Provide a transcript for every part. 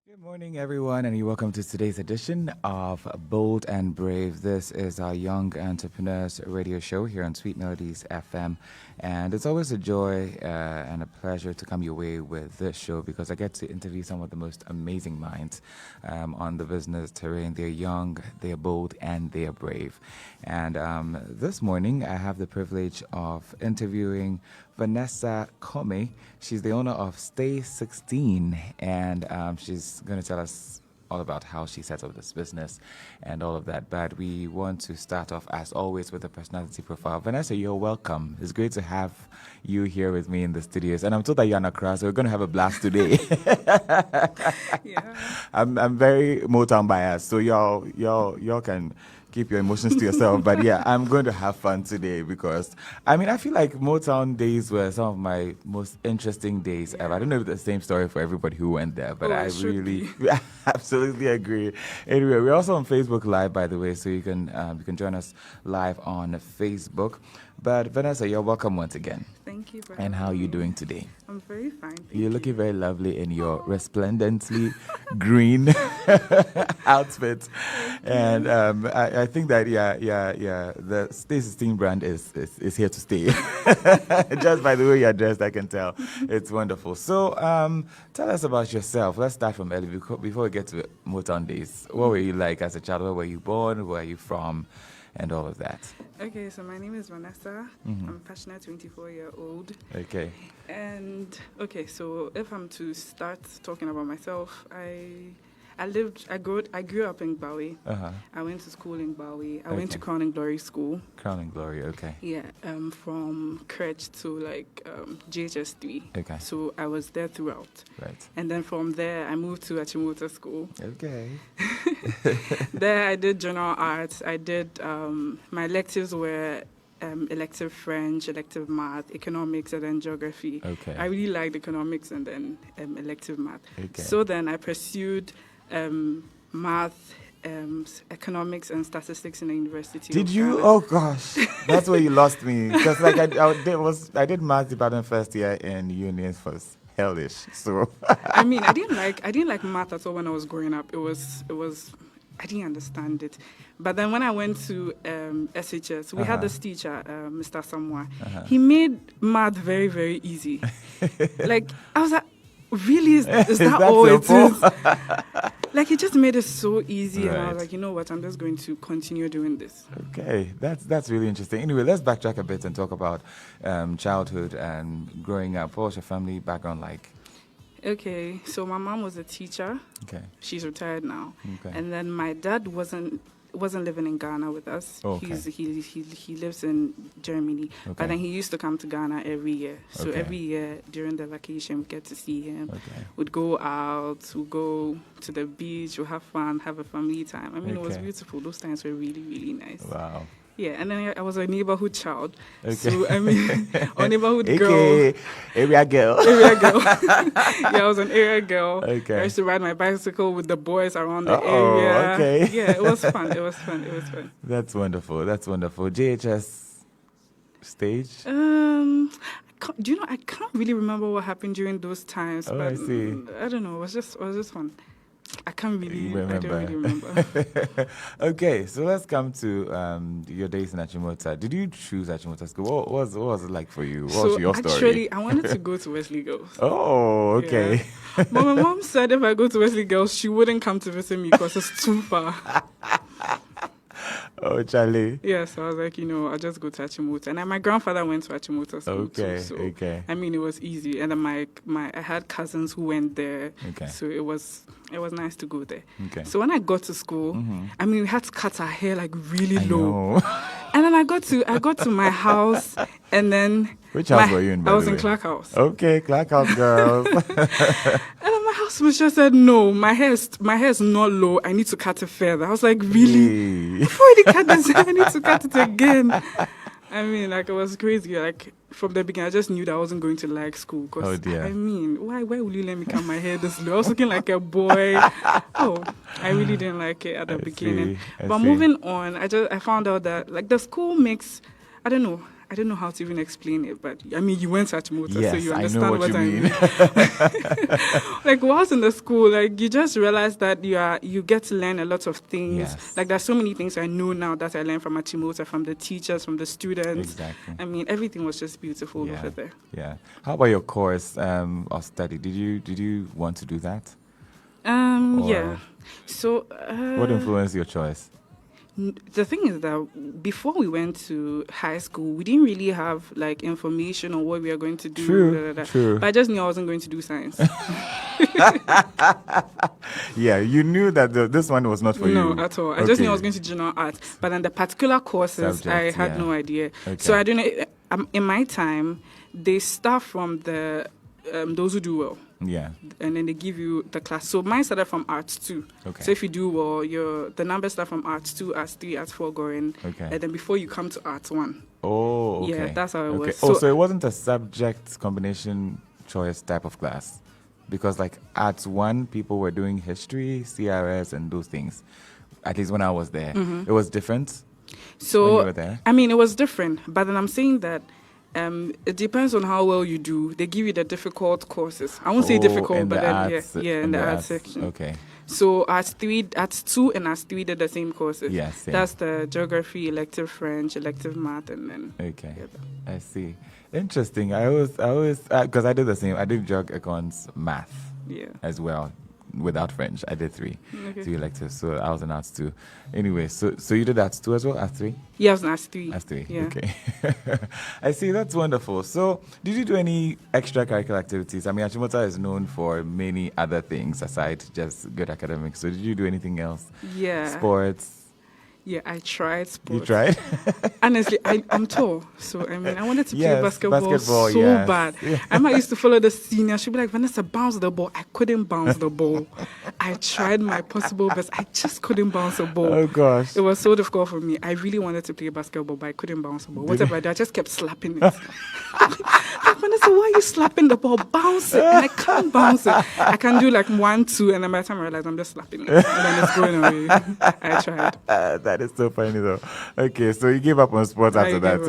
Good morning, everyone, and you're welcome to today's edition of Bold and Brave. This is our Young Entrepreneurs radio show here on Sweet Melodies FM. And it's always a joy and a pleasure to come your way with this show because I get to interview some of the most amazing minds on the business terrain. They're young, they're bold, and they're brave. And this morning, I have the privilege of interviewing Vanessa Commey. She's the owner of Stay 16, and she's going to tell us all about how she set up this business and all of that. But we want to start off, as always, with a personality profile. Vanessa, you're welcome. It's great to have you here with me in the studios. And I'm told that you're not cross, so we're going to have a blast today. Yeah. I'm very Motown biased, so y'all can keep your emotions to yourself. But yeah, I'm going to have fun today because, I feel like Motown days were some of my most interesting days ever. I don't know if it's the same story for everybody who went there, but I really absolutely agree. Anyway, we're also on Facebook Live, by the way, so you can join us live on Facebook. But Vanessa, you're welcome once again. Thank you for And how are you doing today? I'm very fine. You're looking very lovely in your resplendently green outfit. And I think that, the Stay 16 brand is here to stay. Just by the way you're dressed, I can tell. It's wonderful. So tell us about yourself. Let's start from early before we get to Motown days. What were you like as a child? Where were you born? Where are you from? And all of that. Okay, so my name is Vanessa. I'm a passionate 24-year-old. Okay. And okay, so if I'm to start talking about myself, I grew up in Bowie. Uh-huh. I went to school in Bowie. I Okay. went to Crown and Glory School. Crown and Glory, okay. Yeah, from crèche to JHS 3. Okay. So I was there throughout. Right. And then from there, I moved to Achimota School. Okay. There I did general arts. I did, my electives were elective French, elective math, economics, and then geography. Okay. I really liked economics and then elective math. Okay. So then I pursued math, economics, and statistics in the University. Did of you? Ghana. Oh gosh, that's where you lost me. Because I did math department first year in unions for hellish. So I didn't like math at all when I was growing up. It was I didn't understand it. But then when I went to SHS, we had this teacher, Mr. Samoa. He made math very, very easy. Like, I was like, really? Is that all simple? it is? Like, he just made it so easy. And I Right. was like, you know what? I'm just going to continue doing this. Okay, that's really interesting. Anyway, let's backtrack a bit and talk about childhood and growing up. What was your family background like? Okay, so my mom was a teacher. Okay. She's retired now. Okay. And then my dad wasn't living in Ghana with us. Oh, okay. He lives in Germany. Okay. But then he used to come to Ghana every year. So Okay. every year during the vacation we get to see him. Okay. We'd go out, we'd go to the beach, we'd have fun, have a family time. I mean, it was Okay. beautiful. Those times were really, really nice. Wow. Yeah, and then I was a neighborhood child. Okay. So, I mean, or neighborhood girl. Area girl. Area girl. Yeah, I was an area girl. Okay. I used to ride my bicycle with the boys around the Uh-oh, area. okay. Yeah, it was fun. It was fun. That's wonderful. JHS stage. Do you know? I can't really remember what happened during those times. Oh, but I see. I don't know. It was just fun. I can't really. You remember. I don't really remember. Okay, so let's come to your days in Achimota. Did you choose Achimota School? What was it like for you? What was your story? Actually, I wanted to go to Wesley Girls. Oh, okay. Yeah. But my mom said if I go to Wesley Girls, she wouldn't come to visit me because it's too far. Oh, Charlie. Yeah, so I was like, I'll just go to Achimota. And then my grandfather went to Achimota school Okay, too. So, okay. I mean, it was easy. And then I had cousins who went there. Okay. So it was nice to go there. Okay. So when I got to school, I mean, we had to cut our hair like really I low. know. And then I got to my house, and then Which house were you in, by I was the in way? Clark House. Okay, Clark House girls. And then my house mistress said, "No, my hair is not low. I need to cut it further." I was like, "Really? Hey. I've already cut this. I need to cut it again." I mean, like, it was crazy. Like, from the beginning, I just knew that I wasn't going to like school. Cause, Oh, dear. I mean, why will you let me cut my hair this low? I was looking like a boy. Oh, I really didn't like it at the beginning. I But see. moving on, I found out that, like, the school makes, I don't know, I don't know how to even explain it, but I mean, you went at motor, Yes, so you I understand know what I you mean. mean. Like whilst in the school, like you just realize that you get to learn a lot of things. Yes. Like there's so many things I know now that I learned from Achimota, from the teachers, from the students. Exactly. I mean, everything was just beautiful Yeah. over there. Yeah. How about your course of study? Did you want to do that? Yeah. So What influenced your choice? the thing is that before we went to high school, we didn't really have like information on what we are going to do. True. True. But I just knew I wasn't going to do science. Yeah, you knew that this one was not for you. No, at all. I just knew I was going to general arts. But then the particular courses, I had no idea. Okay. So I don't know. In my time, they start from the those who do well. Yeah. And then they give you the class. So mine started from Arts 2. Okay. So if you do well, the numbers start from Arts 2, Arts 3, Arts 4 going. Okay. And then before you come to Arts 1. Oh, okay. Yeah, that's how it was. So it wasn't a subject combination choice type of class? Because like Arts 1, people were doing history, CRS, and those things. At least when I was there. Mm-hmm. It was different so, when you were there? I mean, it was different. But then I'm saying that it depends on how well you do. They give you the difficult courses. I won't say difficult, but then arts, in the arts section. Okay. So Arts 2 and Arts 3 did the same courses. Yes. Yeah. That's the geography, elective French, elective math, and then. Okay. Yeah. I see. Interesting. I always because I did the same. I did geog, econs, math. Yeah. As well. Without French, I did 3. Okay. 3 electives. So I was in Arts 2. Anyway, so you did Arts 2 as well? Arts 3? Yeah, I was in Arts 3. Arts 3. Yeah. Okay. I see. That's wonderful. So did you do any extracurricular activities? I mean, Achimota is known for many other things aside just good academics. So did you do anything else? Yeah. Sports? Yeah, I tried sports. You tried? Honestly, I'm tall. So, I mean, I wanted to play basketball so yes. bad. Yeah. I used to follow the senior. She'd be like, Vanessa, bounce the ball. I couldn't bounce the ball. I tried my possible best. I just couldn't bounce the ball. Oh, gosh. It was so difficult for me. I really wanted to play basketball, but I couldn't bounce the ball. Whatever I did, I just kept slapping it. Like, Vanessa, why are you slapping the ball? Bounce it. And I can't bounce it. I can do like 1, 2, and then by the time I realize I'm just slapping it. And then it's going away. I tried. That is so funny, though. Okay, so you gave up on sports after that.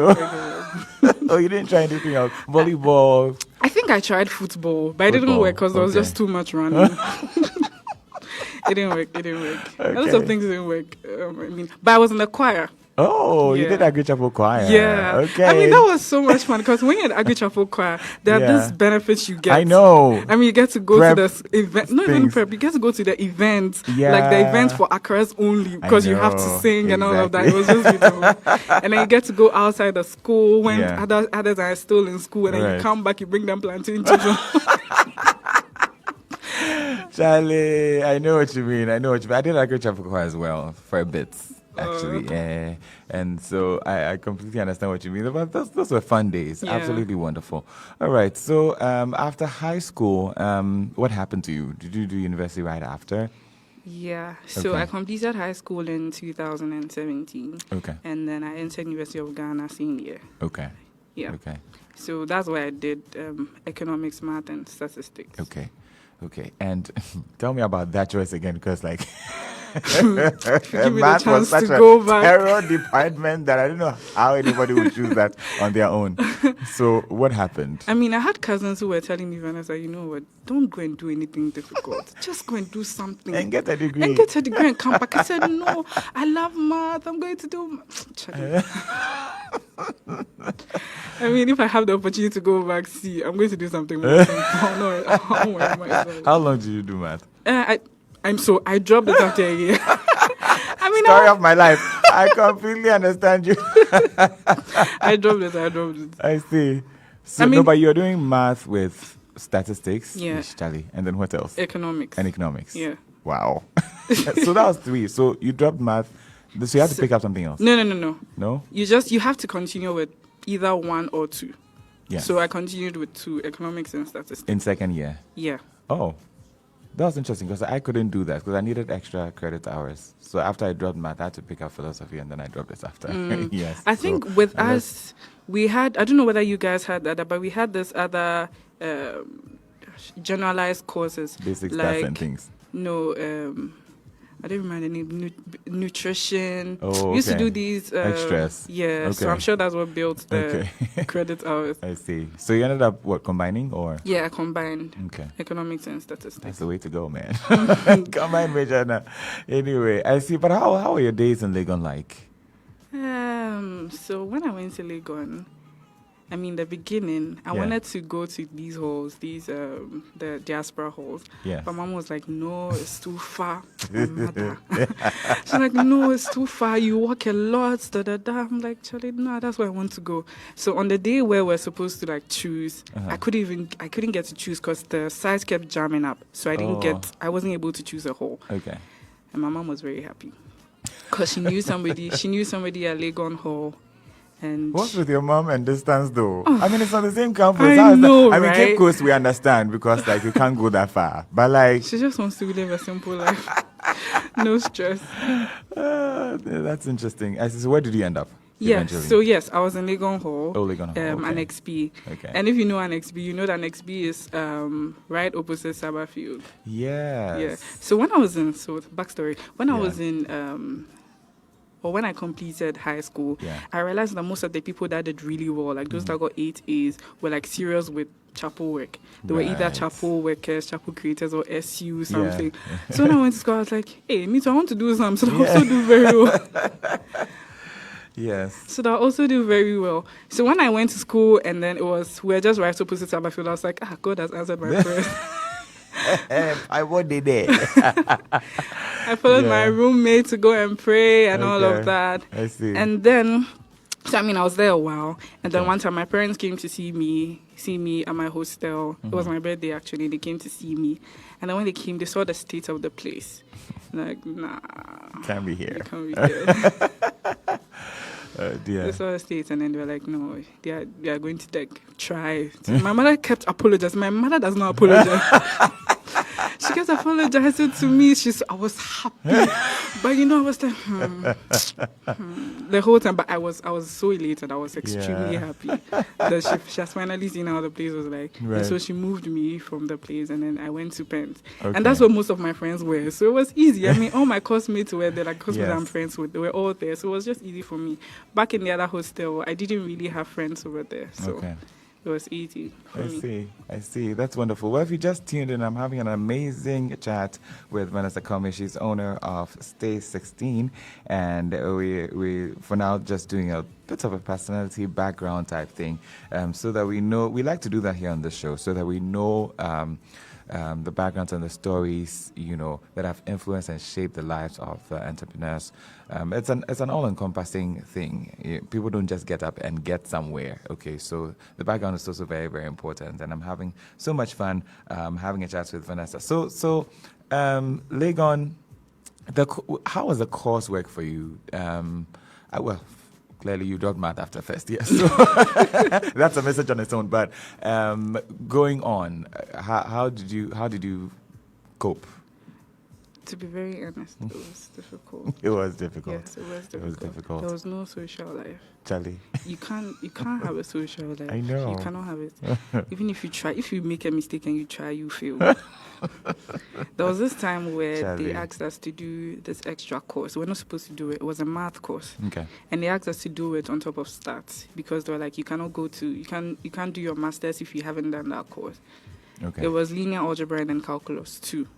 Oh, you didn't try anything else? Volleyball? I think I tried football, but it didn't work because there was just too much running. It didn't work. Okay. A lot of things didn't work. But I was in the choir. Oh, you did Agri Chapel Choir. Yeah. Okay. I mean, that was so much fun because when you're at Agri Chapel Choir, there are these benefits you get. I know. I mean, you get to go prep to the event. Not even prep. You get to go to the events. Yeah. Like the events for Accras only because you have to sing and all of that. It was just beautiful. And then you get to go outside the school when others are still in school. And then you come back, you bring them plantain chips. Charlie, I know what you mean. I did Agri Chapel Choir as well for a bit. Actually, and so I completely understand what you mean. But those were fun days, absolutely wonderful. All right, so after high school, what happened to you? Did you do university right after? Yeah, so I completed high school in 2017. Okay. And then I entered University of Ghana senior. Okay. Yeah. Okay. So that's why I did economics, math, and statistics. Okay. And tell me about that choice again, because like Give me the math was chance such to a go back. terror department that I don't know how anybody would choose that on their own. So what happened? I mean, I had cousins who were telling me, Vanessa, you know what? Don't go and do anything difficult. Just go and do something. And get a degree. And come back. I said, no, I love math. I'm going to do... I mean, if I have the opportunity to go back, I'm going to do something more. How long did you do math? I dropped it after a year. I mean, story of my life. I completely understand you. I dropped it. I see. So, but you're doing math with statistics. Yeah. Charlie. And then what else? Economics. And economics. Yeah. Wow. So that was 3. So you dropped math. So you had to pick up something else. No. No? You have to continue with either 1 or 2. Yeah. So I continued with 2, economics and statistics. In second year? Yeah. Oh. That was interesting because I couldn't do that because I needed extra credit hours. So after I dropped math, I had to pick up philosophy and then I dropped it after. Yes. I think with us, we had, I don't know whether you guys had that, but we had this other generalized courses. Basic like, stats and things. No, I don't remember the name, nutrition. Oh, We used to okay. do these. Extras. Yeah, Okay. so I'm sure that's what built the credit hours. I see. So you ended up, what, combining or? Yeah, I combined Okay. economics and statistics. That's the way to go, man. Combine major. Anyway, I see. But how are your days in Legon like? So when I went to Legon, I mean, the beginning, I wanted to go to these halls, the diaspora halls. Yes. But mom was like, no, it's too far. My mother. She's like, no, it's too far. You walk a lot. Da, da, da. I'm like, Charlie, no, that's where I want to go. So on the day where we're supposed to like choose, I couldn't get to choose because the sites kept jamming up. So I wasn't able to choose a hall. Okay. And my mom was very happy because she knew somebody at Legon Hall. And what's with your mom and distance though? I mean, it's on the same campus. I know, I mean, right? Cape Coast we understand because like you can't go that far. But like she just wants to live a simple life, no stress. That's interesting. So where did you end up? Yes. Eventually? So yes, I was in Legon Hall. Oh, Legon Hall. Okay. An XB. Okay. And if you know an XB, you know that an XB is right opposite Sabafield. Yes. Yeah. So when I was in backstory, when I was in or when I completed high school, I realized that most of the people that did really well, like those that got 8 A's, were like serious with chapel work. They were either chapel workers, chapel creators, or SU something. Yeah. So when I went to school, I was like, hey, me too, I want to do something. So I also do very well. Yes. So I also do very well. So when I went to school and then we were just right opposite Sabafield, I was like, God has answered my prayers. I wanted it. I followed my roommate to go and pray and all of that. I see. And then, so I mean, I was there a while. And then one time my parents came to see me at my hostel. It was my birthday, actually. They came to see me. And then when they came, they saw the state of the place. Like, nah. Can't be here. Can't be here. Dear. They saw the state and then they were like, no, they are going to like try. So my mother kept apologizing. My mother does not apologize. She kept apologizing to me. I was happy. But I was like, the whole time. But I was so elated. I was extremely happy that she has finally seen how the place was like. Right. And so she moved me from the place and then I went to Pent. Okay. And that's where most of my friends were. So it was easy. I mean, all my classmates were there, like classmates I'm friends with. They were all there. So it was just easy for me. Back in the other hostel, I didn't really have friends over there. So it was easy for me. I see. That's wonderful. Well, if you just tuned in, I'm having an amazing chat with Vanessa Commey. She's owner of Stay 16. And we for now, just doing a bit of a personality background type thing so that we know. We like to do that here on this show so that we know the backgrounds and the stories, that have influenced and shaped the lives of entrepreneurs. It's an all-encompassing thing. People don't just get up and get somewhere. Okay, so the background is also very, very important. And I'm having so much fun having a chat with Vanessa. So Legon, how was the coursework for you? Clearly, you dropped math after first year, so that's a message on its own. But going on, how did you cope? To be very honest, it was difficult. It was difficult. Yes, it was difficult. There was no social life. Charlie, you can't have a social life. I know. You cannot have it. Even if you try, if you make a mistake and you try, you fail. There was this time where they asked us to do this extra course. We're not supposed to do it. It was a math course. Okay. And they asked us to do it on top of stats because they were like, you can't do your masters if you haven't done that course. Okay. It was linear algebra and then calculus too.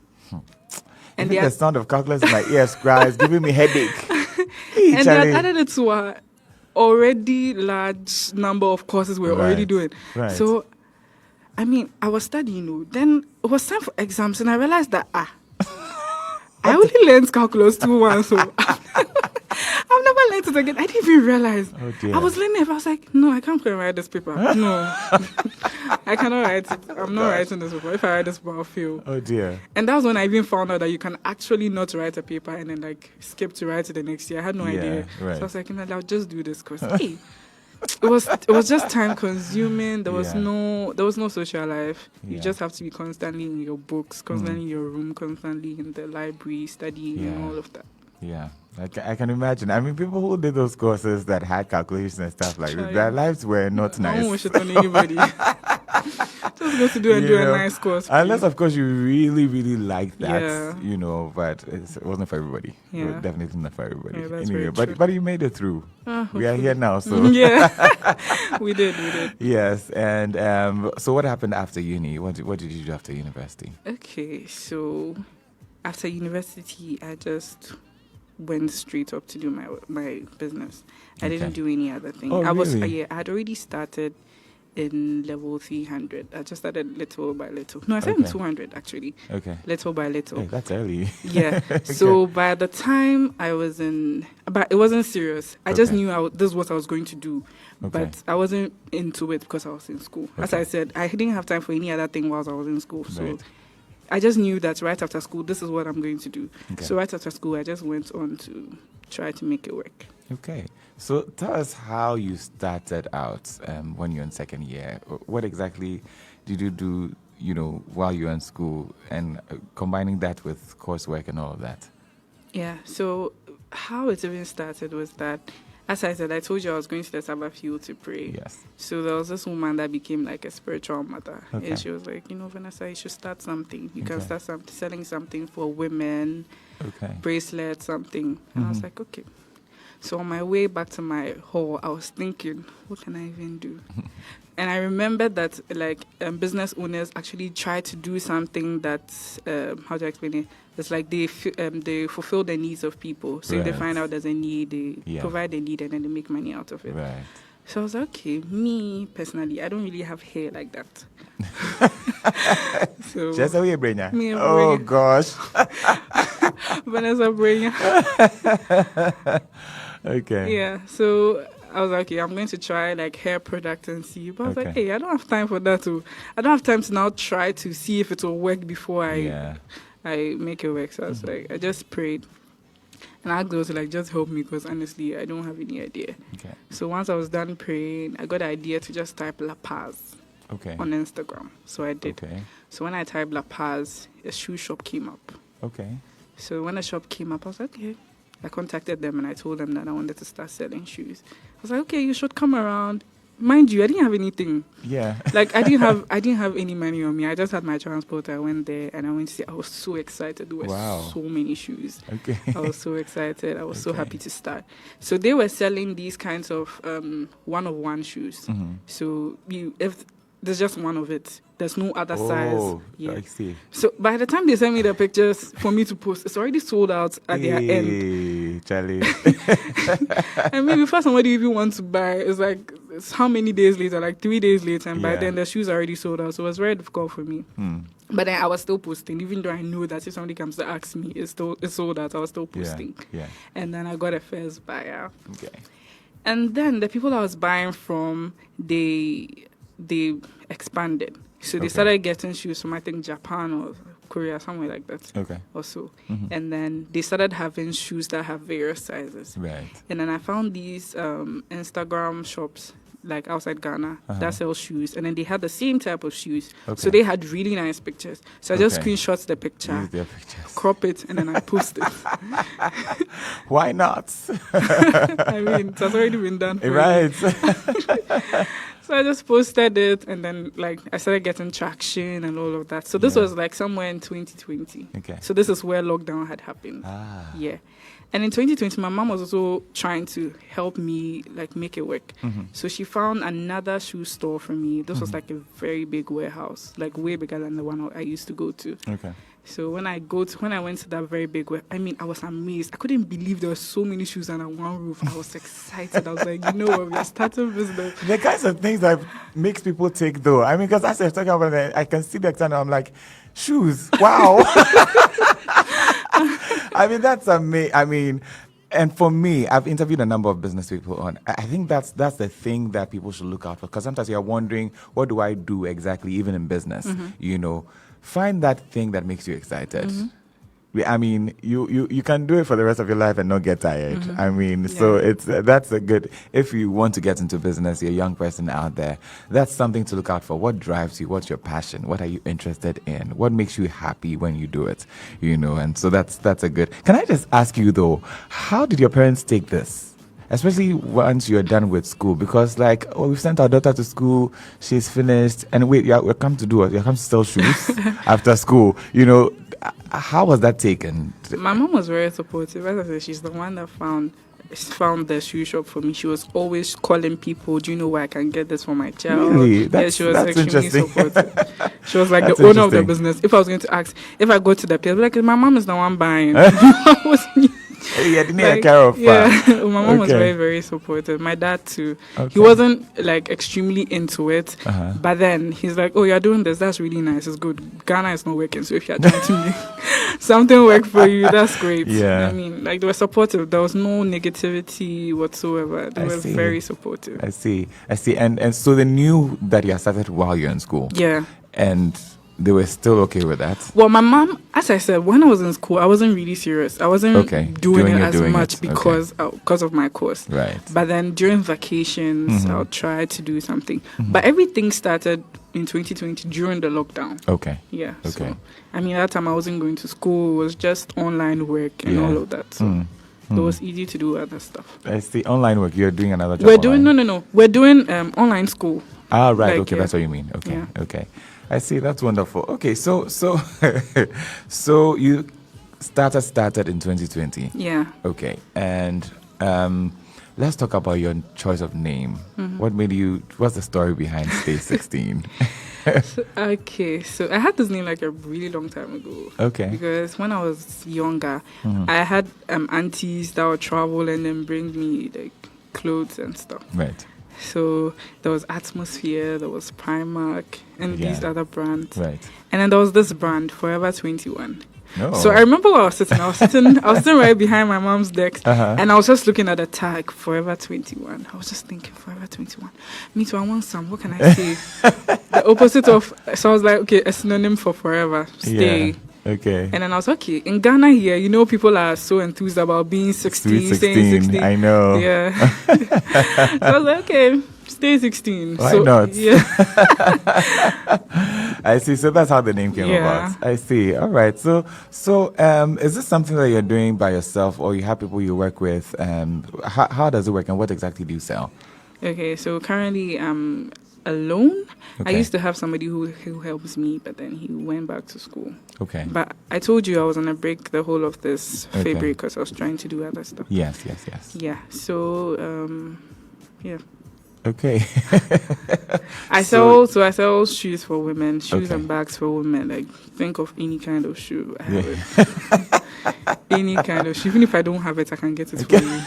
And the sound of calculus in my ears is giving me headache. And they had added it to a already large number of courses we're already doing. Right. So, I mean, I was studying, then it was time for exams, and I realized that, I only learned calculus 2-1, so I've never learned it again. I didn't even realize. Oh dear. I was learning it, I was like, no, I can't write this paper. No. I cannot write it. I'm not writing this paper. If I write this paper, I'll fail. Oh dear. And that's when I even found out that you can actually not write a paper and then skip to write it the next year. I had no idea. Right. So I was like, I'll just do this course. Hey. It was just time consuming. There was no social life. You just have to be constantly in your books, constantly in your room, constantly in the library, studying and all of that. Yeah. I can imagine. I mean, people who did those courses that had calculations and stuff like that, their lives were not nice. I don't wish it on anybody. Just go to do and do a nice course. Unless, of course, you really, really like that, Yeah. but it wasn't for everybody. Yeah. Definitely not for everybody. Yeah, that's anyway, very true. but you made it through. We are here now, so. Yeah. we did. Yes, and so what happened after uni? What did you do after university? Okay, so after university, I just went straight up to do my business. I didn't do any other thing. Oh, I had already started in level 300. I just started little by little. No, I started in 200 actually. Okay. Little by little. Hey, that's early. Yeah. So by the time I was but it wasn't serious. I just knew this is what I was going to do. Okay. But I wasn't into it because I was in school. As I said, I didn't have time for any other thing whilst I was in school. So I just knew that right after school, this is what I'm going to do. Okay. So right after school, I just went on to try to make it work. Okay. So tell us how you started out when you're in second year. What exactly did you do, while you were in school, and combining that with coursework and all of that? Yeah. So how it even started was that, as I said, I told you I was going to the Sabbath field to pray. Yes. So there was this woman that became like a spiritual mother. Okay. And she was like, Vanessa, you should start something. You can start selling something for women, bracelets, something. And I was like, okay. So on my way back to my hall, I was thinking, what can I even do? And I remember that business owners actually try to do something that, how do I explain it? It's like they fulfill the needs of people. So if they find out there's a need, they provide the need and then they make money out of it. Right. So I was like, okay, me personally, I don't really have hair like that. So just a way, Brenya. Oh gosh. Vanessa Brenya. Okay. Yeah. So I was like, okay, I'm going to try hair product and see. But I was like, hey, I don't have time for that too. I don't have time to now try to see if it will work before I make it work. So I was like, I just prayed. And I asked God to just help me because honestly, I don't have any idea. Okay. So once I was done praying, I got the idea to just type La Paz on Instagram. So I did. Okay. So when I typed La Paz, a shoe shop came up. Okay. So when the shop came up, I was like, okay. I contacted them and I told them that I wanted to start selling shoes. I was like, okay, you should come around. Mind you, I didn't have anything. Yeah. I didn't have any money on me. I just had my transport. I went there and I went to see. I was so excited. There were so many shoes. Okay. I was so excited. I was so happy to start. So they were selling these kinds of one-of-one shoes. Mm-hmm. So if there's just one of it, there's no other size. Yeah. I see. So by the time they send me the pictures for me to post, it's already sold out at their end. Charlie. And maybe before somebody even wants to buy, it's how many days later? 3 days later, and by then the shoes are already sold out. So it was very difficult for me. But then I was still posting, even though I know that if somebody comes to ask me, it's sold out. I was still posting. Yeah. And then I got a first buyer. Okay. And then the people I was buying from, they expanded. So they started getting shoes from, I think, Japan or Korea, somewhere like that. Okay. Also. Mm-hmm. And then they started having shoes that have various sizes. Right. And then I found these Instagram shops, outside Ghana, that sell shoes. And then they had the same type of shoes. Okay. So they had really nice pictures. So I just screenshot the picture, crop it, and then I post it. Why not? I mean, it has already been done. Right. So I just posted it, and then I started getting traction and all of that. So this was somewhere in 2020. Okay. So this is where lockdown had happened. Yeah. And in 2020, my mom was also trying to help me make it work. Mm-hmm. So she found another shoe store for me. This was a very big warehouse, way bigger than the one I used to go to. Okay. So when I went to that very big warehouse, I was amazed. I couldn't believe there were so many shoes under one roof. I was excited. I was like, you know what, we're starting business. The kinds of things that makes people take though. Because as I was talking about it, I can see the extent. I'm like, shoes, wow. That's amazing. And for me, I've interviewed a number of business people on. I think that's the thing that people should look out for. Because sometimes you're wondering, what do I do exactly, even in business? Mm-hmm. Find that thing that makes you excited. Mm-hmm. You can do it for the rest of your life and not get tired. Mm-hmm. So that's a good, if you want to get into business, you're a young person out there, that's something to look out for. What drives you? What's your passion? What are you interested in? What makes you happy when you do it? And so that's a good. Can I just ask you though, how did your parents take this? especially once you're done with school, because like, oh, we've sent our daughter to school, she's finished, and wait, you come to do what? You come to sell shoes after school. You know, how was that taken? My mom was very supportive. As I said, she's the one that found the shoe shop for me. She was always calling people, do you know where I can get this for my child? Really? She was that's extremely supportive. She was like That's the owner of the business. If I was going to ask, if I go to the place, like, my mom is the one buying. Yeah, didn't take care of. My mom was very, very supportive. My dad too. Okay. He wasn't like extremely into it, Uh-huh. but then he's like, "Oh, you're doing this. That's really nice. It's good. Ghana is not working, so if you're trying to make something work for you, that's great." Yeah. I mean, like, they were supportive. There was no negativity whatsoever. They were very supportive. I see. And so they knew that you had started while you're in school. Yeah. And they were still okay with that. Well, my mom, as I said, when I was in school, I wasn't really serious. I wasn't doing it as much because of my course. Right. But then during vacations, I'll try to do something. But everything started in 2020 during the lockdown. Okay. Yeah. Okay. So, I mean, that time I wasn't going to school. It was just online work and all of that. So it was easy to do other stuff. I see. Online work. You're doing another job. We're doing no. We're doing online school. Ah, right. Like, Okay, that's what you mean. Okay. Yeah. Okay. I see. That's wonderful. Okay, so so you started in 2020. Yeah. Okay, and let's talk about your choice of name. What made you? What's the story behind Stay 16? So I had this name like a really long time ago. Okay. Because when I was younger, I had aunties that would travel and then bring me like clothes and stuff. Right. So there was Atmosphere, there was Primark, and these other brands. Right. And then there was this brand, Forever 21. No. So I remember where I was sitting. I was sitting right behind my mom's desk, and I was just looking at the tag, Forever 21. I was just thinking, Forever 21. Me too, I want some. What can I say? The opposite of... So I was like, okay, a synonym for forever. Stay. Yeah. Okay. And then I was okay. In Ghana here, you know, people are so enthused about being 16, staying 16. I know. Yeah. So I was like, okay, stay 16. Why not? Yeah. I see. So that's how the name came about. I see. All right. So is this something that you're doing by yourself, or you have people you work with? How does it work, and what exactly do you sell? Okay. So currently I'm alone. Okay. I used to have somebody who helps me, but then he went back to school. Okay. But I told you I was on a break the whole of this February because I was trying to do other stuff. Yes. Yeah. So yeah. Okay. I sell shoes for women, shoes and bags for women. Like, think of any kind of shoe. I have it. Any kind of shoe. Even if I don't have it, I can get it for you.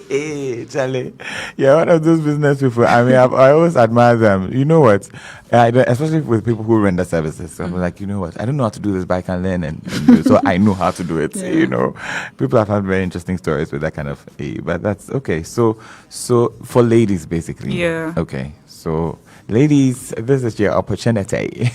Hey, Charlie, you're one of those business people. I mean, I always admire them. You know what? Especially with people who render services. So I'm like, you know what? I don't know how to do this, but I can learn and do it. So I know how to do it. Yeah. You know, people have had very interesting stories with that kind of. But that's okay. So for ladies, basically. Yeah. Okay. So ladies, this is your opportunity.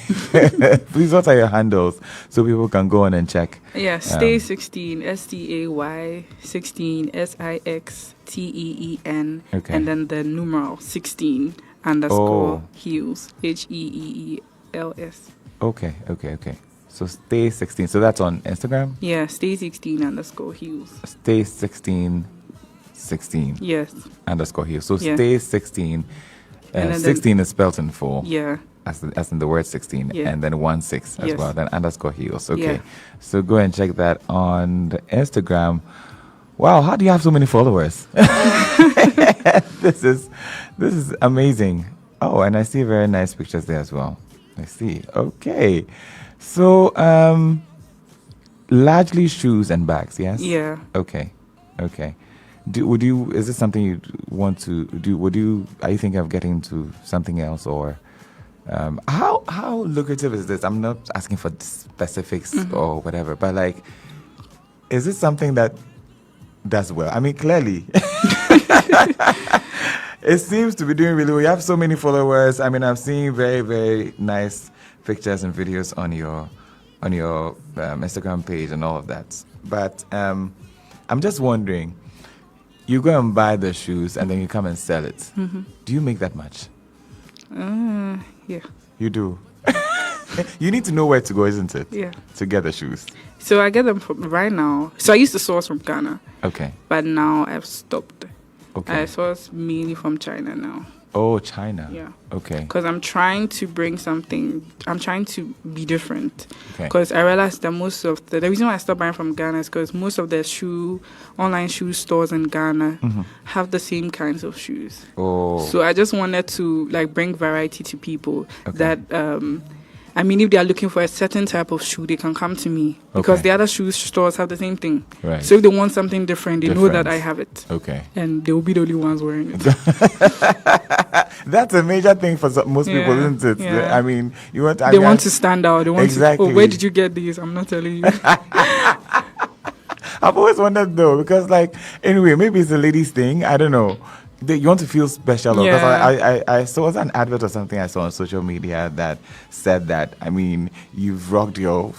Please, what are your handles so people can go on and check? Yeah, Stay 16, STAY 16 SIXTEEN, and then the numeral 16 _ heels HEEELS. Okay. So Stay 16. So that's on Instagram? Yeah, Stay 16 _ heels. Stay 16. Yes. _ heels. So Stay 16. 16 is spelled in full. Yeah. As in the word 16, and then 16 as well, then _ heels. Okay. Yeah. So go and check that on the Instagram. Wow, how do you have so many followers? This is amazing. Oh, and I see very nice pictures there as well. I see. Okay. So largely shoes and bags, yes? Yeah. Okay. Is this something you want to do? Are you thinking of getting into something else, or how lucrative is this? I'm not asking for specifics or whatever, but like, is this something that does well? I mean, clearly, it seems to be doing really well. You have so many followers. I mean, I'm seeing very, very nice pictures and videos on your Instagram page and all of that. But I'm just wondering. You go and buy the shoes and then you come and sell it. Do you make that much? Yeah. You do? You need to know where to go, isn't it? Yeah. To get the shoes. So I get them from right now. So I used to source from Ghana. Okay. But now I've stopped. Okay. I source mainly from China now. Oh, China. Yeah. Okay. Because I'm trying to bring something. I'm trying to be different. Okay. Because I realized that most of the reason why I stopped buying from Ghana is because most of the online shoe stores in Ghana have the same kinds of shoes. Oh. So I just wanted to like bring variety to people. Okay. That I mean, if they are looking for a certain type of shoe, they can come to me because the other shoe stores have the same thing. Right. So if they want something different, they know that I have it. Okay. And they will be the only ones wearing it. That's a major thing for most people, isn't it? Yeah. I mean, they want to stand out. They want exactly. to. Oh, where did you get these? I'm not telling you. I've always wondered though, because like anyway, maybe it's a ladies thing. I don't know. You want to feel special, because I saw an advert or something I saw on social media that said that, I mean, you've rocked your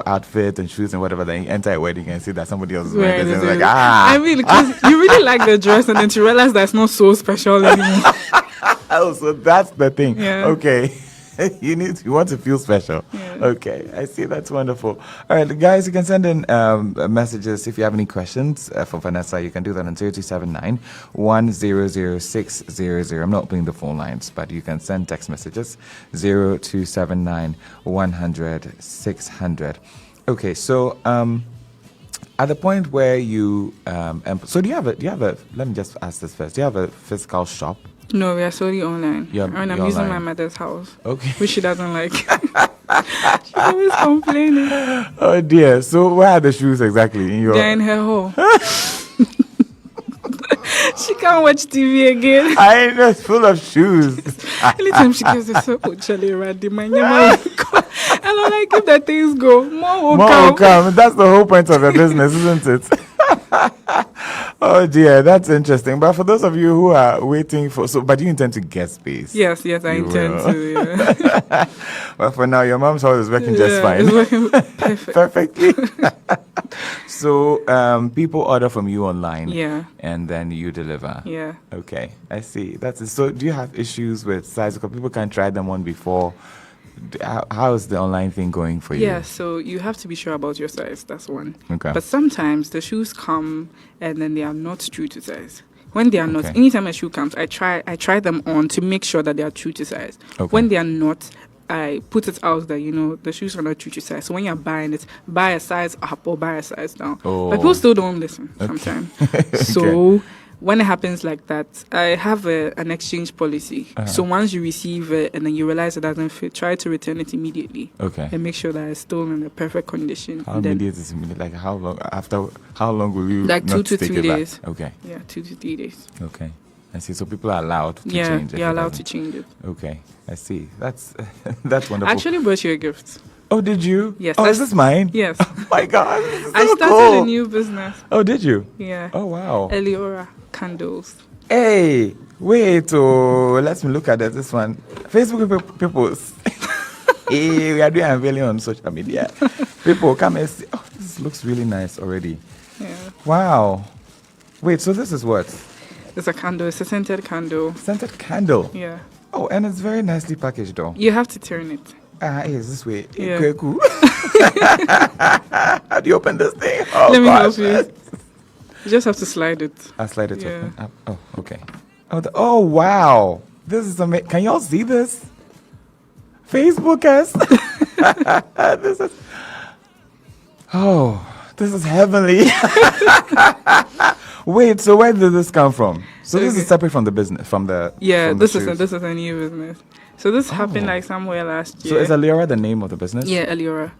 outfit and shoes and whatever, then you enter a wedding and see that somebody else is wearing it. Like, I mean, because you really like the dress and then you realize that's not so special anymore. Oh, so that's the thing. Yeah. Okay. You want to feel special. Yeah. Okay, I see. That's wonderful. All right, guys, you can send in messages if you have any questions for Vanessa. You can do that on 0279 100600. I'm not opening the phone lines, but you can send text messages 0279 100 600. Okay, so at the point where you so do you have a? Let me just ask this first. Do you have a physical shop? No, we are solely online. Yeah, and I'm using my mother's house. Okay. Which she doesn't like. She's always complaining. Oh dear. So where are the shoes exactly? They're in her hole. She can't watch TV again. I know, it's full of shoes. Anytime she gets this, oh, Charlie, Randy, my name. And I'm like, if the things go, more will come. That's the whole point of your business, isn't it? Oh dear, that's interesting. But for those of you who are waiting but you intend to get space? Yes, I intend to. Yeah. Well, for now, your mom's house is working just fine. It's working perfectly. So people order from you online, and then you deliver. Yeah. Okay, I see. That's it. So do you have issues with size? Because people can't try them on before. How is the online thing going for you? Yeah, so you have to be sure about your size. That's one. Okay. But sometimes the shoes come and then they are not true to size. When they are not, Okay. anytime a shoe comes, I try them on to make sure that they are true to size. Okay. When they are not, I put it out that, the shoes are not true to size. So when you're buying it, buy a size up or buy a size down. Oh. But people still don't listen sometimes. So when it happens like that, I have an exchange policy. So once you receive it and then you realize it doesn't fit, try to return it immediately. Okay. And make sure that it's still in the perfect condition. How immediate is immediate? Like how long? After how long will you? Like 2 not to take 3 it back? days. Okay. Yeah, 2 to 3 days. Okay. I see. So people are allowed to change it. Yeah, you're allowed to change it. Okay. I see. That's wonderful. I actually brought you a gift. Oh, did you? Yes. Oh, is this mine? Yes. Oh my God. This is so I started cool. a new business. Oh, did you? Yeah. Oh, wow. Eliora candles. Hey, wait. Oh, let me look at this one. Facebook people. Hey, we are doing unveiling on social media. People come and see. Oh, this looks really nice already. Yeah. Wow. Wait, so this is what? It's a candle. It's a scented candle. Scented candle. Yeah. Oh, and it's very nicely packaged though. You have to turn it. Is this way? Yeah. Okay, cool. How do you open this thing? Oh, Let me gosh. help you. You just have to slide it. I'll slide it Yeah. open. Oh, okay. Oh, wow. This is amazing. Can y'all see this? Facebookers. This is heavenly. Wait, so where did this come from? So this is separate from the business, from the this shoes. is a new business. So this happened like somewhere last year. So is Eliora the name of the business? Yeah, Eliora.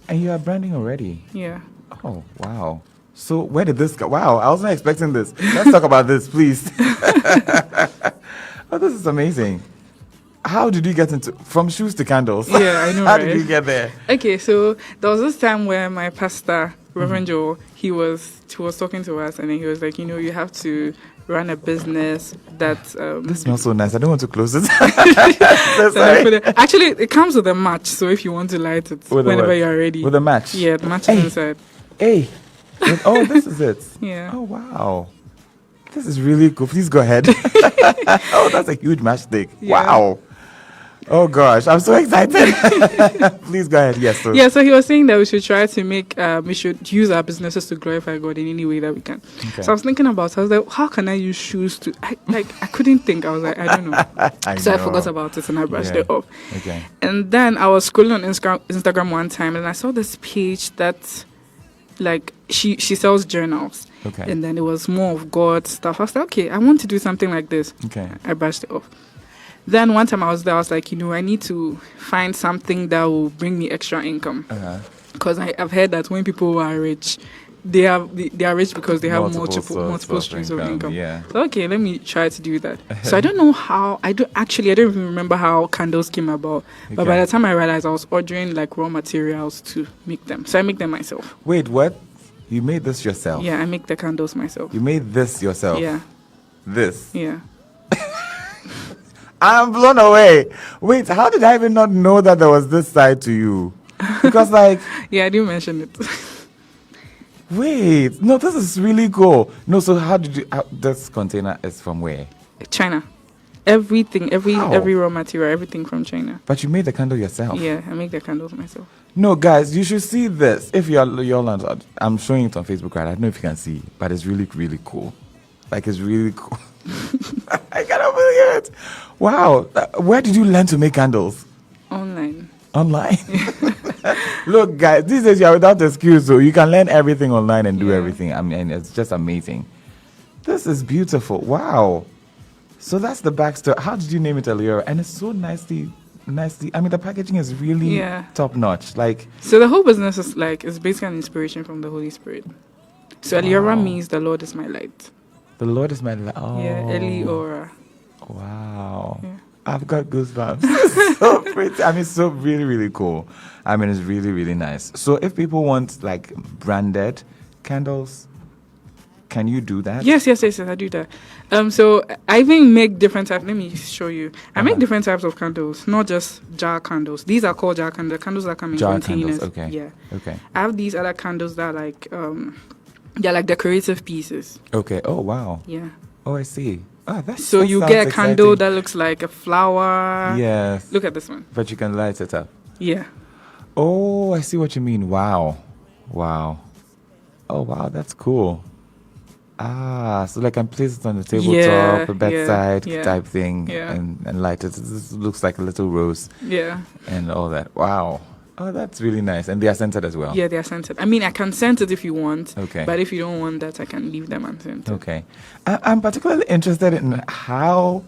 And you are branding already? Yeah. Oh, wow. So where did this go? Wow, I was not expecting this. Let's talk about this, please. Oh, this is amazing. How did you get from shoes to candles? Yeah, I know, How right? did you get there? Okay, so there was this time where my pastor, Reverend Joe, he was talking to us, and then he was like, you have to run a business that... This smells so nice. I don't want to close it. Actually, it comes with a match, so if you want to light it whenever you're ready. With a match? Yeah, the match is inside. Hey. Oh, this is it. Yeah. Oh, wow. This is really cool. Please go ahead. Oh, that's a huge matchstick. Yeah. Wow. Oh gosh, I'm so excited. Please go ahead. Yes. So he was saying that we should try to we should use our businesses to glorify God in any way that we can. Okay. So I was thinking about, I was like, how can I use shoes to, I couldn't think. I was like, I don't know. I forgot about it and I brushed it off. Okay. And then I was scrolling on Instagram one time and I saw this page that, like, she sells journals. Okay. And then it was more of God stuff. I was like, okay, I want to do something like this. Okay. I brushed it off. Then one time I was there, I was like, I need to find something that will bring me extra income. Because I've heard that when people are rich, they are rich because they have multiple streams of income. Yeah. So, okay, let me try to do that. So I don't know how. I don't even remember how candles came about. But by the time I realized, I was ordering like raw materials to make them. So I make them myself. Wait, what? You made this yourself? Yeah, I make the candles myself. You made this yourself? Yeah. This? Yeah. I'm blown away. Wait, how did I even not know that there was this side to you? Because like... Yeah, I didn't mention it. Wait, no, this is really cool. No, so how did you... this container is from where? China. Everything, every raw material, everything from China. But you made the candle yourself? Yeah, I make the candles myself. No, guys, you should see this. If you're on... I'm showing it on Facebook, right? I don't know if you can see, but it's really, really cool. Like, it's really cool. I cannot believe it. Wow. Where did you learn to make candles? Online. Look, guys, these days you are without excuse, so you can learn everything online and do everything. I mean, it's just amazing. This is beautiful. Wow. So that's the backstory. How did you name it, Eliora? And it's so nicely. I mean, the packaging is really top notch. Like, so the whole business is basically an inspiration from the Holy Spirit. So Eliora means the Lord is my light. The Lord is my light. Oh. Yeah, Eliora. Wow. Yeah. I've got goosebumps. So pretty. I mean, it's so really, really cool. I mean, it's really, really nice. So if people want like branded candles, can you do that? Yes, I do that. So I even make different types. Let me show you. I make different types of candles, not just jar candles. These are called jar candles. The candles that come in jar containers. Candles. Okay. Yeah. Okay. I have these other candles that are like they're like decorative pieces. Okay. Oh wow. Yeah. Oh, I see. Oh, so you get a candle that looks like a flower. Yes. Look at this one. But you can light it up. Yeah. Oh, I see what you mean. Wow. Wow. Oh wow, that's cool. Ah, so like I can place it on the tabletop, a bedside type thing, and light it. This looks like a little rose. Yeah. And all that. Wow. Oh, that's really nice. And they are scented as well? Yeah, they are scented. I mean, I can scent it if you want. Okay. But if you don't want that, I can leave them unscented. Okay. I'm particularly interested in how...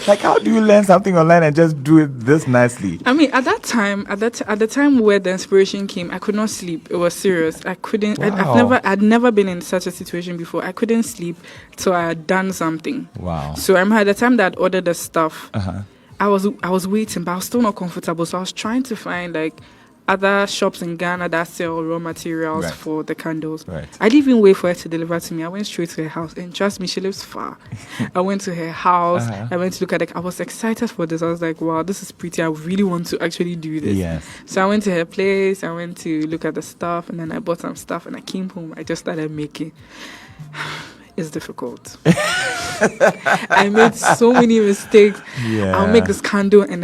like, how do you learn something online and just do it this nicely? I mean, at that time, at the time where the inspiration came, I could not sleep. It was serious. I couldn't. Wow. I'd never been in such a situation before. I couldn't sleep till I had done something. Wow. So I remember at the time that I'd ordered the stuff, I was waiting, but I was still not comfortable. So I was trying to find like other shops in Ghana that sell raw materials for the candles. Right. I didn't even wait for her to deliver to me. I went straight to her house, and trust me, she lives far. I went to her house. I went to look at it. I was excited for this. I was like, wow, this is pretty. I really want to actually do this. Yes. So I went to her place. I went to look at the stuff, and then I bought some stuff, and I came home. I just started making. It's difficult. I made so many mistakes. Yeah. I'll make this candle, and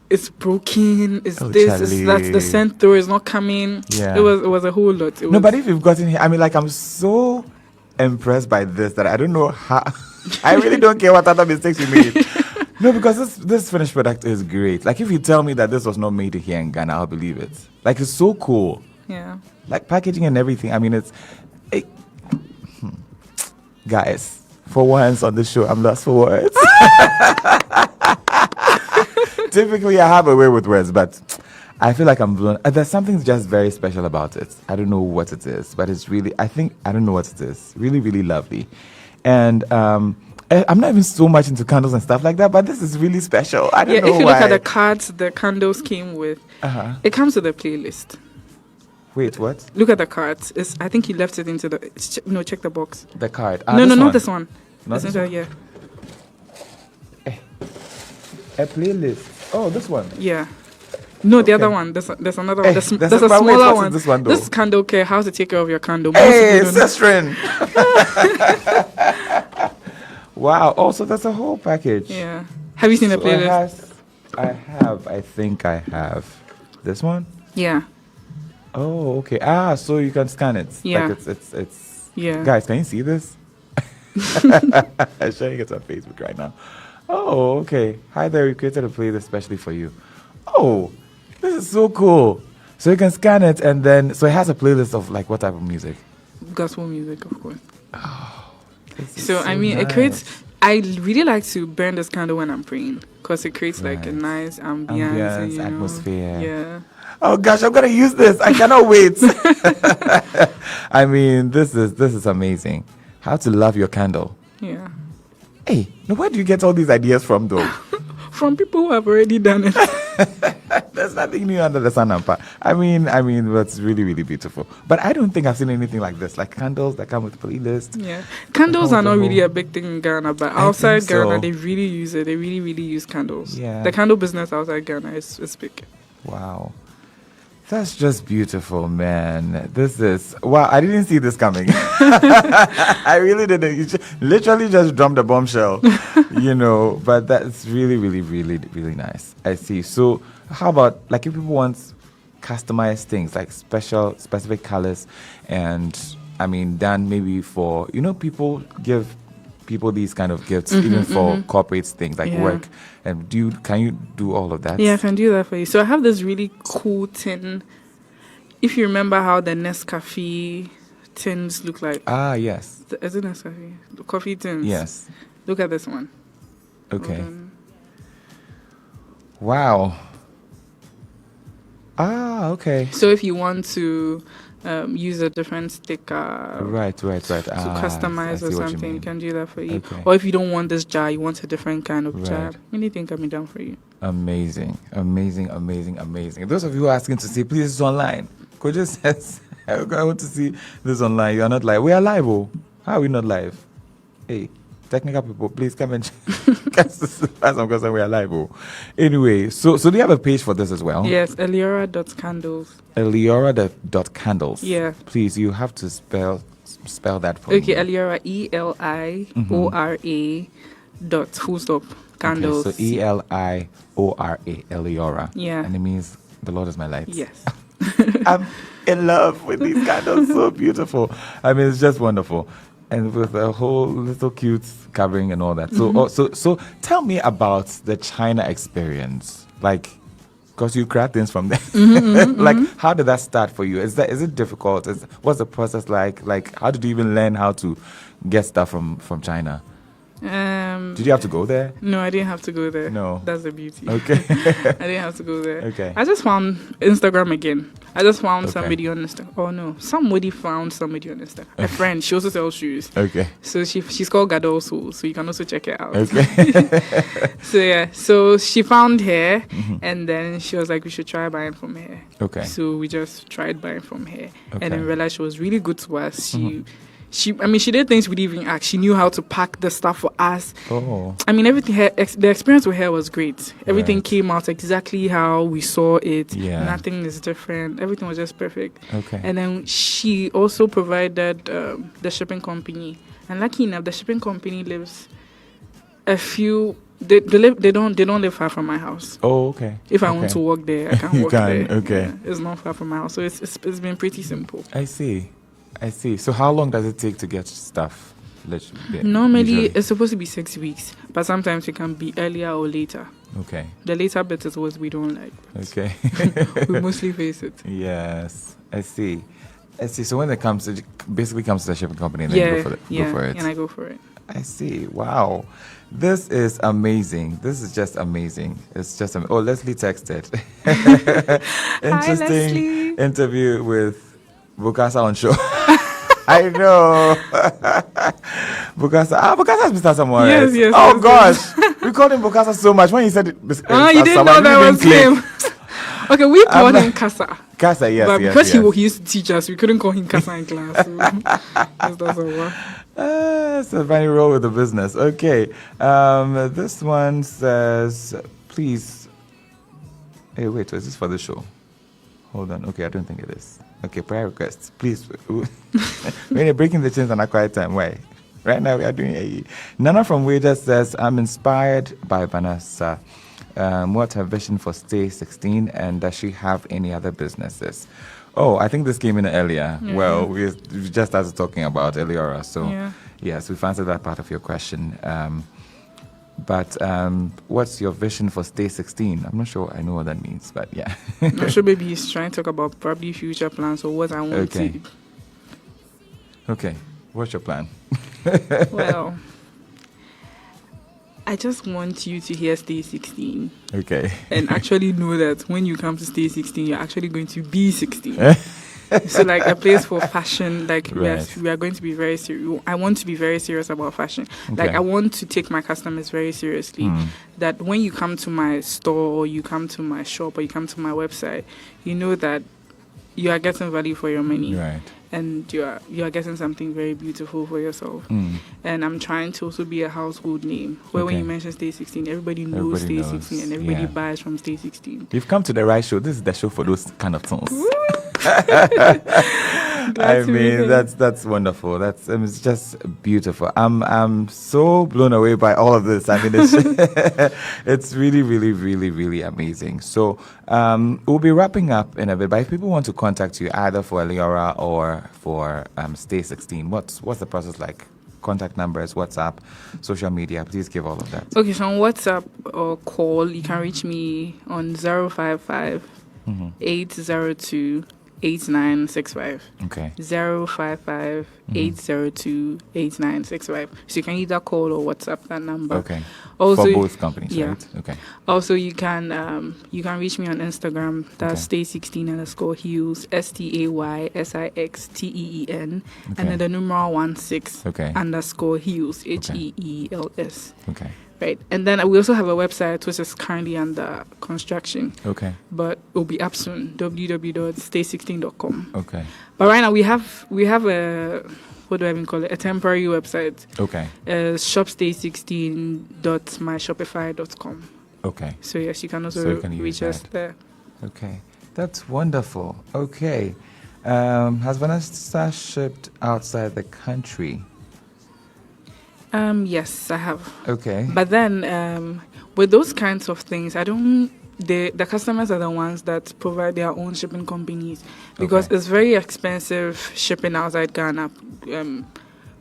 it's broken. It's that's the scent through is not coming. Yeah. It was a whole lot. But if you've gotten here, I mean, like, I'm so impressed by this that I don't know how. I really don't care what other mistakes you made. No, because this finished product is great. Like, if you tell me that this was not made here in Ghana, I'll believe it. Like, it's so cool. Yeah. Like, packaging and everything. I mean, guys, for once on the show, I'm lost for words. Typically, I have a way with words, but I feel like I'm blown. There's something just very special about it. I don't know what it is, but it's really, I don't know what it is. Really, really lovely. And I'm not even so much into candles and stuff like that, but this is really special. I don't know why. If you look at the cards the candles came with, it comes with a playlist. Wait, what? Look at the cards. I think he left it into check the box. The card. No, not this one. Not this one? Yeah. A playlist. Oh, this one. Yeah. No, the other one. There's another one. There's a smaller one. This one, though? This is candle care. How to take care of your candle. Hey, sisterin. Wow. Also, that's a whole package. Yeah. Have you seen the playlist? I think I have. This one? Yeah. Oh, okay. So you can scan it. Yeah. Like it's. Yeah. Guys, can you see this? I'm showing it on Facebook right now. Oh, okay. Hi there. We created a playlist especially for you. Oh, this is so cool. So you can scan it and then, so it has a playlist of like what type of music? Gospel music, of course. So I mean, nice. it creates. I really like to burn this candle when I'm praying because it creates like a Right. nice ambience, and, you know, atmosphere. Yeah. Oh gosh, I'm gonna use this. I cannot wait. I mean, this is amazing. How to love your candle. Yeah. Hey, now where do you get all these ideas from, though? From people who have already done it. There's nothing new under the sun, Ampa. I mean, that's really, really beautiful. But I don't think I've seen anything like this, like candles that come with playlist. Yeah, candles are not whole- really a big thing in Ghana, but I outside think so. Ghana, they really use it. They really, really use candles. Yeah. The candle business outside Ghana is big. Wow. That's just beautiful, man. This is wow. I didn't see this coming. I really didn't. You literally just dropped a bombshell, But that's really, really, really, really nice. I see. So, how about like if people want customized things like specific colors, and I mean, done maybe for people give people these kind of gifts even for corporate things like work. And can you do all of that? Yeah, I can do that for you. So I have this really cool tin. If you remember how the Nescafe tins look like. Ah, yes. Is it Nescafe? The coffee tins. Yes. Look at this one. Okay. Wow. Ah, okay. So if you want to use a different sticker Right. To customize or something, you can do that for you. Okay. Or if you don't want this jar, you want a different kind of jar, Right. anything can be done for you. Amazing. Those of you who are asking to see, please, it's online. Kojo says, I want to see this online. You are not live. We are live, oh. How are we not live? Hey, technical people, please come and as I'm concerned, we are live, oh. Anyway, so do you have a page for this as well? Yes, Eliora.candles. Eliora.candles. Yeah. Please, you have to spell that for Okay, me. Eliora, ELIORA dot full stop candles. Okay, so ELIORA, Eliora. Yeah. And it means the Lord is my light. Yes. I'm in love with these candles. So beautiful. I mean, it's just wonderful. And with a whole little cute covering and all that. So tell me about the China experience. Like, because you grab things from there. Like, how did that start for you? Is it difficult? What's the process like? Like, how did you even learn how to get stuff from China? Did you have to go there? No, I didn't have to go there. No. That's the beauty. Okay. I didn't have to go there. Okay. I just found Instagram again. I just found Okay. somebody on Instagram. Oh no, somebody found somebody on Instagram. A friend. She also sells shoes. Okay. So she's called Gadol Soul. So you can also check it out. Okay. So yeah. So she found her, and then she was like, we should try buying from her. Okay. So we just tried buying from her, Okay. and then realized she was really good to us. She did things we didn't even ask. She knew how to pack the stuff for us. Oh. I mean, everything. The experience with her was great. Everything Right. came out exactly how we saw it. Yeah. Nothing is different. Everything was just perfect. Okay. And then she also provided the shipping company. And lucky enough, the shipping company lives a few. They don't live far from my house. Oh, okay. If I Okay. want to walk there, I can You walk can, there. okay. Yeah, it's not far from my house, so it's been pretty simple. I see. So how long does it take to get stuff? Normally, Usually? it's supposed to be 6 weeks, but sometimes it can be earlier or later. Okay. The later bit is what we don't like. Okay. We mostly face it. Yes. I see. So when it basically comes to the shipping company, and then you go for it. And I go for it. I see. Wow. This is amazing. This is just amazing. It's just Leslie texted. Interesting Leslie. interview with Bukasa on show. I know. Bukasa has Mr. Samuel. Yes. Oh yes, gosh. We called him Bukasa so much. When he said it, you didn't know that was him. Okay, we called him Kasa. Kasa, yes. But yes, because yes. he used to teach us, we couldn't call him Kasa in class. So this doesn't work. It's a funny role with the business. Okay. This one says, please. Hey, wait, is this for the show? Hold on. Okay, I don't think it is. Okay, prayer requests. Please. When you're breaking the chains on a quiet time, why? Right now we are doing a... Nana from Wager says, I'm inspired by Vanessa. what's her vision for Stay 16, and does she have any other businesses? Oh, I think this came in earlier. Mm-hmm. Well, we just started talking about Eliora, so Yeah. yes, we've answered that part of your question. But what's your vision for Stay 16? I'm not sure I know what that means, but yeah. I'm sure maybe he's trying to talk about probably future plans or what I want to. Okay, what's your plan? Well, I just want you to hear Stay 16. Okay. And actually know that when you come to Stay 16, you're actually going to be 16. So like a place for fashion, like Right. we are going to be very serious. I want to be very serious about fashion. Okay. Like I want to take my customers very seriously. That when you come to my store or you come to my shop or you come to my website, you know that you are getting value for your money. Right. And you are getting something very beautiful for yourself. And I'm trying to also be a household name where when Okay. you mention Stay 16, everybody knows Everybody Stay knows, 16 and everybody yeah. buys from Stay 16. You've come to the right show. This is the show for those kind of songs. Glad I to be mean, here. that's wonderful. That's it's just beautiful. I'm so blown away by all of this. I mean, it's it's really, really, really, really amazing. So we'll be wrapping up in a bit. But if people want to contact you either for Eliora or for Stay 16, what's the process like? Contact numbers, WhatsApp, social media. Please give all of that. Okay, so on WhatsApp or call, you can reach me on 055 802 8965. Okay. 055 802 8965. So you can either call or WhatsApp that number. Okay. Also, for both companies, yeah. right? Okay. Also, you can reach me on Instagram. That's Okay. Stay16_heels, STAYSIXTEEN, Okay. and then the numeral 16 Okay. _heels, Okay. HEELS. Okay. Right, and then we also have a website which is currently under construction, Okay. but it will be up soon. www.stay16.com. Okay. But right now we have a, what do I even call it? A temporary website. Okay. Shopstay16.myshopify.com. Okay. So yes, you can also So you can use reach us that. there. Okay. That's wonderful. Okay. Has Vanessa shipped outside the country? Yes, I have. Okay. But then with those kinds of things, the customers are the ones that provide their own shipping companies because Okay. it's very expensive shipping outside Ghana.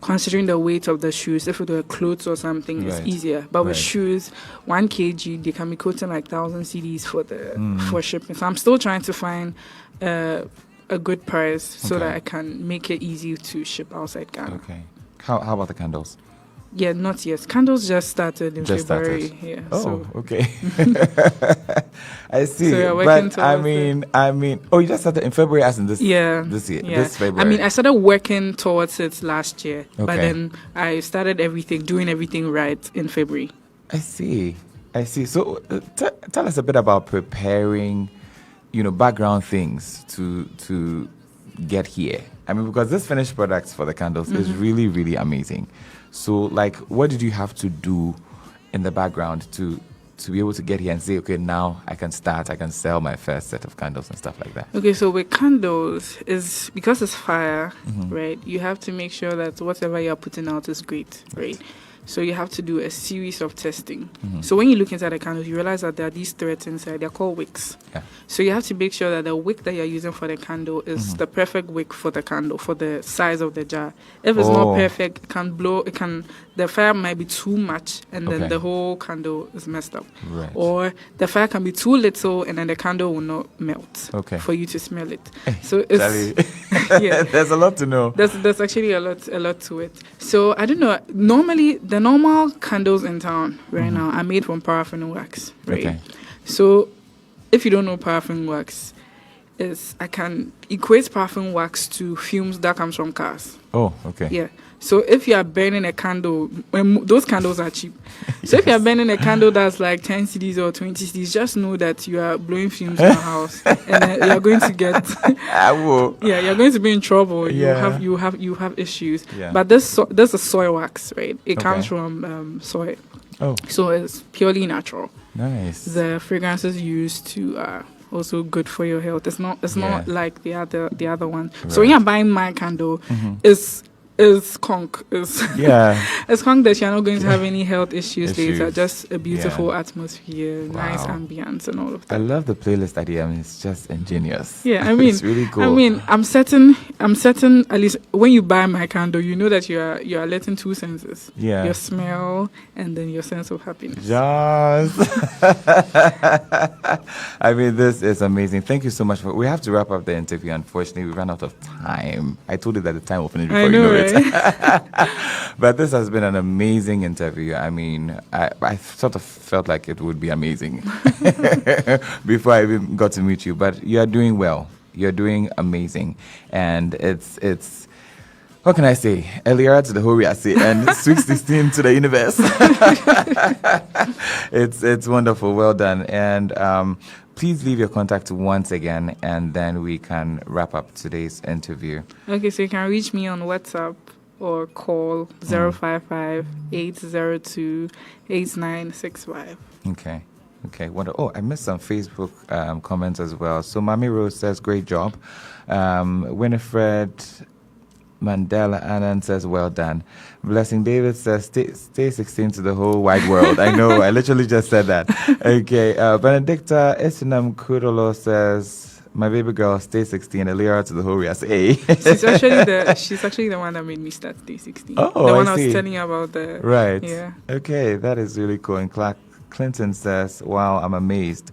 Considering the weight of the shoes, if it were clothes or something, Right. it's easier. But with Right. shoes, 1 kg, they can be quoting like 1,000 CDs for shipping. So I'm still trying to find a good price so Okay. that I can make it easy to ship outside Ghana. Okay. How about the candles? Yeah, not yet. Candles just started in Just February. started. Yeah. Oh, So okay. I see. So you're working but towards I mean, oh, you just started in February, as in this yeah. this year, Yeah. this February. I mean, I started working towards it last year, but Okay. then I started doing everything right in February. I see. So tell us a bit about preparing, background things to get here. I mean, because this finished products for the candles is really, really amazing. So, like, what did you have to do in the background to be able to get here and say, okay, now I can sell my first set of candles and stuff like that? Okay, so with candles, is because it's fire, right? You have to make sure that whatever you're putting out is great, right? So you have to do a series of testing. So when you look inside the candles, you realize that there are these threads inside. They're called wicks. Yeah. So you have to make sure that the wick that you're using for the candle is the perfect wick for the candle, for the size of the jar. If it's not perfect, it can blow. The fire might be too much, and then Okay. the whole candle is messed up. Right. Or the fire can be too little, and then the candle will not melt. Okay. For you to smell it. So it's Charlie, yeah. there's a lot to know. There's actually a lot to it. So I don't know. Normally, the normal candles in town right now are made from paraffin wax, right? Okay. So if you don't know paraffin wax, I can equate paraffin wax to fumes that comes from cars. Oh, okay. Yeah. So if you are burning a candle, those candles are cheap. So if you are burning a candle that's like 10 CDs or 20 CDs, just know that you are blowing fumes in your house, and then you are going to get. I will. Yeah, you're going to be in trouble. Yeah. You have issues. Yeah. But this is soy wax, right? It comes Okay. from soy, Oh, so it's purely natural. nice. The fragrances used to also good for your health. It's not Yeah. like the other one. Right. So when you're buying my candle, it's is conk. Yeah. It's conk that you're not going to have any health issues later. Issues. Just a beautiful atmosphere, nice Wow. ambience, and all of that. I love the playlist idea. I mean, it's just ingenious. Yeah, I mean, it's really cool. I mean, I'm certain. At least when you buy my candle, you know that you are letting two senses. Yeah. Your smell and then your sense of happiness. Yes. I mean, this is amazing. Thank you so much. We have to wrap up the interview. Unfortunately, we ran out of time. I told you that the time will finish before I know, you know right? it. But this has been an amazing interview. I mean, I sort of felt like it would be amazing before I even got to meet you. But you are doing well. You're doing amazing. And it's what can I say? Earlier to the Horiasi and Sweet 16 to the universe. It's wonderful. Well done. And please leave your contact once again, and then we can wrap up today's interview. Okay, so you can reach me on WhatsApp or call 055-802-8965. Okay. Oh, I missed some Facebook comments as well. So Mami Rose says, great job. Winifred Mandela Anand says, well done. Blessing David says, stay 16 to the whole wide world. I know, I literally just said that. Okay, Benedicta Esinam Kudolo says, my baby girl, stay 16, Elira to the whole Rias. Hey. She's actually the one that made me start stay 16. Oh, the one I see. was telling you about the... Right. Yeah. Okay, that is really cool. And Clinton says, wow, I'm amazed.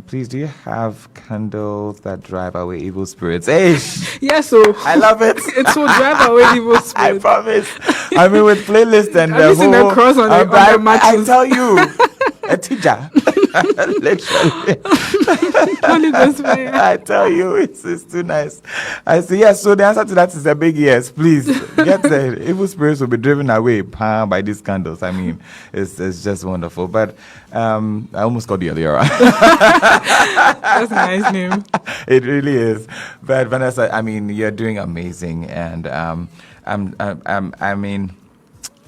Please, do you have candles that drive away evil spirits? Hey! Yeah, so I love it. It will drive away evil spirits. I promise. I mean, with playlist and Have you seen the cross on the mattress? I tell you, a teacher. Literally. Holy Ghost fire. I tell you, it's too nice. I say, yes, so the answer to that is a big yes. Please, get the evil spirits will be driven away by these candles. I mean, it's just wonderful. But I almost called you Eliora. That's a nice name. It really is. But Vanessa, I mean, you're doing amazing. And I mean,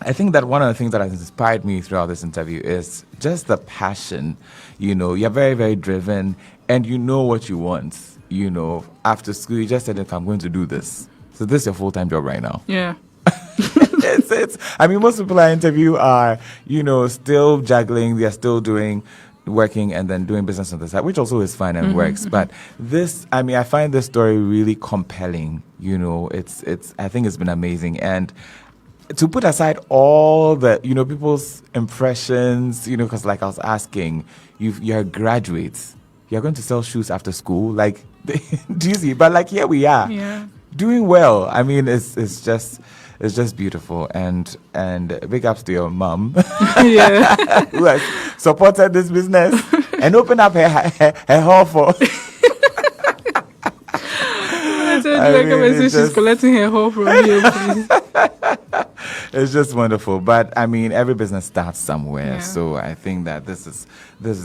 I think that one of the things that has inspired me throughout this interview is just the passion. You know, you're very, very driven, and you know what you want. You know, after school, you just said, "Look, I'm going to do this." So this is your full-time job right now. Yeah. It's. I mean, most people I interview are, you know, still juggling. They're still working, and then doing business on the side, which also is fine and works. But this, I mean, I find this story really compelling. You know, it's. I think it's been amazing. And to put aside all the, you know, people's impressions, you know, because like I was asking, you're graduates. You're going to sell shoes after school. Like, do you see? But like, here we are. Yeah. Doing well. I mean, it's just beautiful. And big ups to your mom. Yeah. Who has supported this business and opened up her hall for... She's collecting her hall from you, please. It's just wonderful. But I mean, every business starts somewhere. Yeah. So I think that this is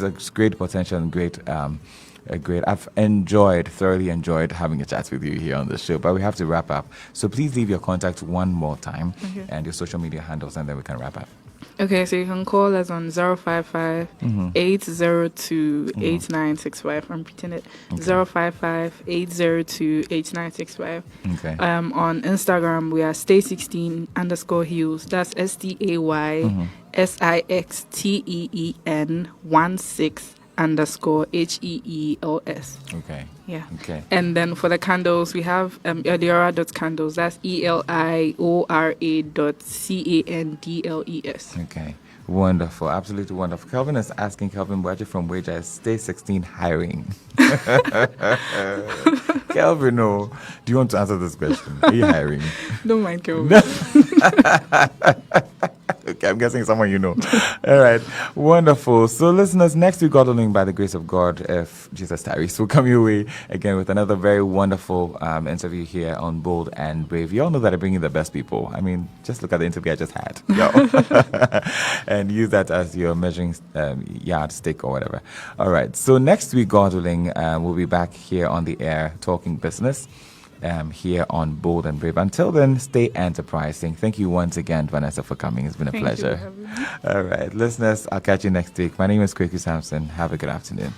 a great potential and great. I've thoroughly enjoyed having a chat with you here on the show. But we have to wrap up. So please leave your contact one more time and your social media handles, and then we can wrap up. Okay, so you can call us on 055-802-8965. I'm repeating it. 055-802-8965. Okay. On Instagram, we are stay16_heels. That's STAY16_HEELS. Okay. Yeah. Okay. And then for the candles, we have Eliora.candles. That's ELIORA.CANDLES. Okay. Wonderful. Absolutely wonderful. Kelvin is asking, Kelvin Boachi from Wager, Stay 16 hiring. Kelvin, no. Do you want to answer this question? Are you hiring? Don't mind Kelvin. Okay, I'm guessing someone you know. All right. Wonderful. So, listeners, next week, God willing, by the grace of God, if Jesus tarries, we'll come your way again with another very wonderful interview here on Bold and Brave. You all know that I bring in the best people. I mean, just look at the interview I just had. And use that as your measuring yardstick or whatever. All right. So, next week, God willing, we'll be back here on the air talking business. Here on Bold and Brave. Until then, stay enterprising. Thank you once again, Vanessa, for coming. It's been a pleasure. You for having me. All right, listeners, I'll catch you next week. My name is Kweku Sampson. Have a good afternoon.